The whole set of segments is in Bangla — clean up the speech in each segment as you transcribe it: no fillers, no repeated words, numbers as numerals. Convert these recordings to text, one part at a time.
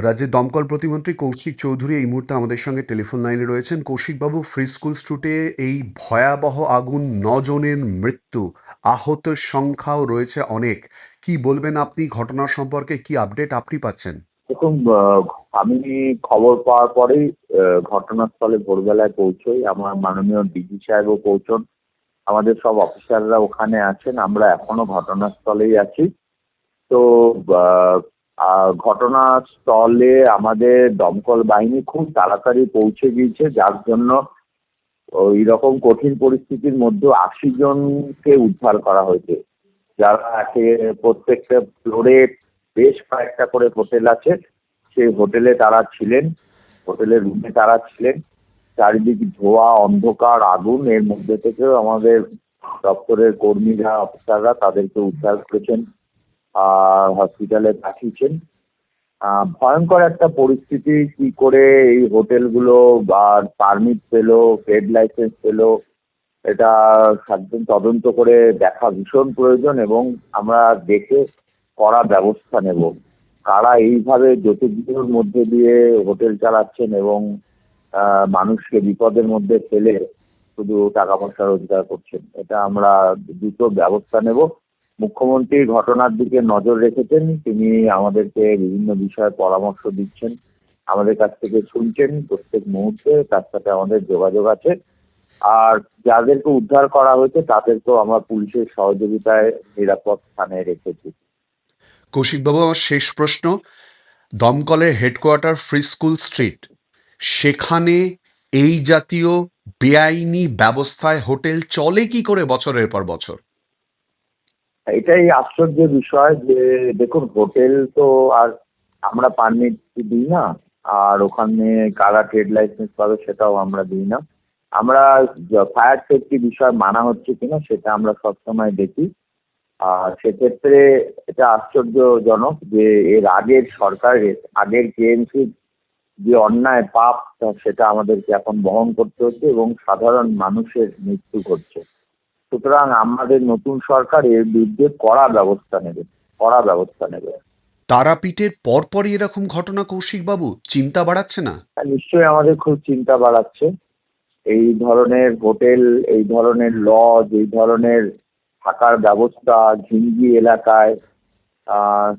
রাজ্যের দমকল প্রতিমন্ত্রী কৌশিক চৌধুরী এই মুহূর্তে আমাদের সঙ্গে টেলিফোন লাইনে রয়েছেন। কৌশিকবাবু, ফ্রি স্কুল স্ট্রিটে এই ভয়াবহ আগুন, 9 জনের মৃত্যু, আহতের সংখ্যাও রয়েছে অনেক। কি বলবেন আপনি ঘটনা সম্পর্কে? কি আপডেট আপনি পাচ্ছেন? দেখুন, আমি খবর পাওয়ার পরেই ঘটনাস্থলে ভোরবেলায় পৌঁছই। আমার মাননীয় ডিজি সাহেবও পৌঁছন। আমাদের সব অফিসাররা ওখানে আছেন। আমরা এখনো ঘটনাস্থলেই আছি। তো ঘটনাস্থলে আমাদের দমকল বাহিনী খুব তাড়াতাড়ি পৌঁছে গিয়েছে, যার জন্য ওই রকম কঠিন পরিস্থিতির মধ্যে 80 জনকে উদ্ধার করা হয়েছে। যারা প্রত্যেকটা ফ্লোরে বেশ কয়েকটা করে হোটেল আছে, সেই হোটেলে তারা ছিলেন, হোটেলের রুমে তারা ছিলেন। চারিদিক ধোঁয়া, অন্ধকার, আগুন, এর মধ্যে থেকেও আমাদের দপ্তরের কর্মীরা, অফিসাররা তাদেরকে উদ্ধার করেছেন আর হসপিটালে পাঠিয়েছেন। ভয়ঙ্কর একটা পরিস্থিতি। কি করে এই হোটেলগুলো বা পারমিট পেলো, ট্রেড লাইসেন্স পেলো, এটা একদম তদন্ত করে দেখা ভীষণ প্রয়োজন এবং আমরা দেখে কড়া ব্যবস্থা নেব। কারা এইভাবে জ্যোতির্বিঘ্নের মধ্যে দিয়ে হোটেল চালাচ্ছেন এবং মানুষকে বিপদের মধ্যে ফেলে শুধু টাকা পয়সা রোজগার করছেন, এটা আমরা দ্রুত ব্যবস্থা নেব। মুখ্যমন্ত্রী ঘটনার দিকে নজর রেখেছেন, তিনি আমাদেরকে বিভিন্ন বিষয়ে পরামর্শ দিচ্ছেন, আমাদের কাছ থেকে শুনছেন প্রত্যেক মুহূর্তে, তার সাথে আমাদের যোগাযোগ আছে। আর যাদেরকে উদ্ধার করা হয়েছে তাদেরকেও আমরা পুলিশের সহযোগিতায় নিরাপদ স্থানে রেখেছি। কৌশিকবাবু, আমার শেষ প্রশ্ন, দমকলের হেডকোয়ার্টার ফ্রি স্কুল স্ট্রিট, সেখানে এই জাতীয় বেআইনি ব্যবস্থায় হোটেল চলে কি করে বছরের পর বছর? এটাই আশ্চর্যের বিষয় যে দেখুন, হোটেল তো আর আমরা পারমিট দিই না, আর ওখানে কারা ট্রেড লাইসেন্স পাবে সেটাও আমরা দিই না। আমরা ফায়ার সেফটি বিষয় মানা হচ্ছে কিনা সেটা আমরা সবসময় দেখি। আর সেক্ষেত্রে এটা আশ্চর্যজনক যে এর আগের সরকারের, আগের কেএমসির যে অন্যায় পাপ সেটা আমাদেরকে এখন বহন করতে হচ্ছে এবং সাধারণ মানুষের মৃত্যু ঘটছে। সুতরাং আমাদের নতুন সরকার এর বিরুদ্ধে কড়া ব্যবস্থা নেবে, কড়া ব্যবস্থা নেবে। তারাপীঠের পরপরই এরকম ঘটনা, কৌশিকবাবু, চিন্তা বাড়াচ্ছে না? নিশ্চয়ই আমাদের খুব চিন্তা বাড়াচ্ছে। এই ধরনের হোটেল, এই ধরনের লজ, এই ধরনের থাকার ব্যবস্থা ঝিঞ্জি এলাকায়, আহ,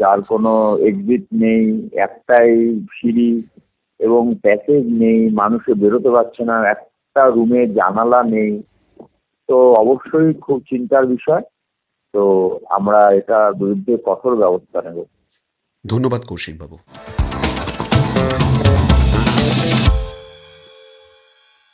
যার কোনো এক্সিট নেই, একটাই সিঁড়ি এবং প্যাসেজ নেই, মানুষে বেরোতে পারছে না, একটা রুমে জানালা নেই, তো অবশ্যই খুব চিন্তার বিষয়। তো আমরা এটা বিরুদ্ধে কঠোর ব্যবস্থা নেব। ধন্যবাদ কৌশিকবাবু।